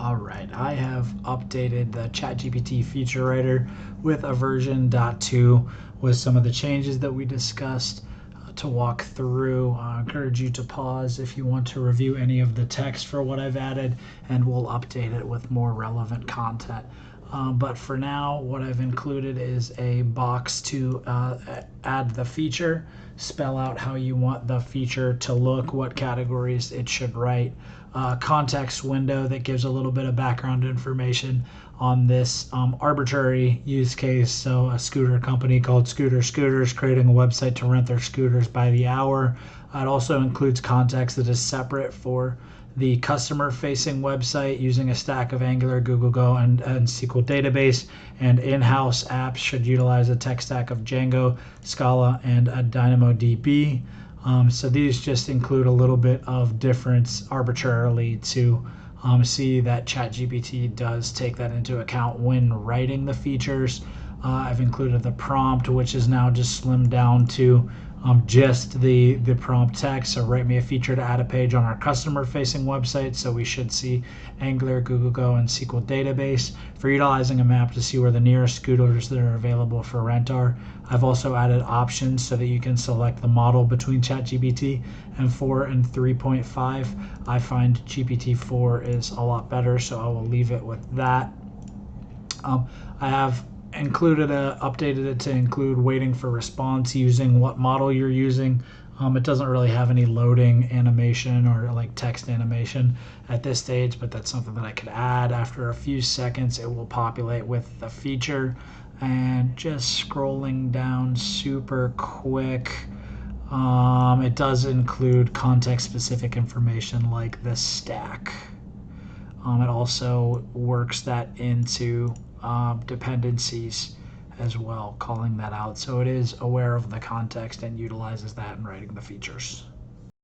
All right, I have updated the ChatGPT feature writer with a version .2 with some of the changes that we discussed to walk through. I encourage you to pause if you want to review any of the text for what I've added, and we'll update it with more relevant content. But for now, what I've included is a box to add the feature, spell out how you want the feature to look, what categories it should write, context window that gives a little bit of background information on this arbitrary use case. So a scooter company called Scooter Scooters creating a website to rent their scooters by the hour. It also includes context that is separate for the customer-facing website using a stack of Angular, Google Go, and SQL database, and in-house apps should utilize a tech stack of Django, Scala, and a DynamoDB. So these just include a little bit of difference arbitrarily to see that ChatGPT does take that into account when writing the features. I've included the prompt, which is now just slimmed down to just the prompt text. So write me a feature to add a page on our customer facing website. So we should see Angular, Google Go, and SQL database. For utilizing a map to see where the nearest scooters that are available for rent are. I've also added options so that you can select the model between ChatGPT and 4 and 3.5. I find GPT-4 is a lot better, so I will leave it with that. I have updated it to include waiting for response using what model you're using. It doesn't really have any loading animation or like text animation at this stage, but that's something that I could add. After a few seconds, it will populate with the feature. And just scrolling down super quick, it does include context-specific information like the stack. It also works that into dependencies as well, calling that out. So it is aware of the context and utilizes that in writing the features.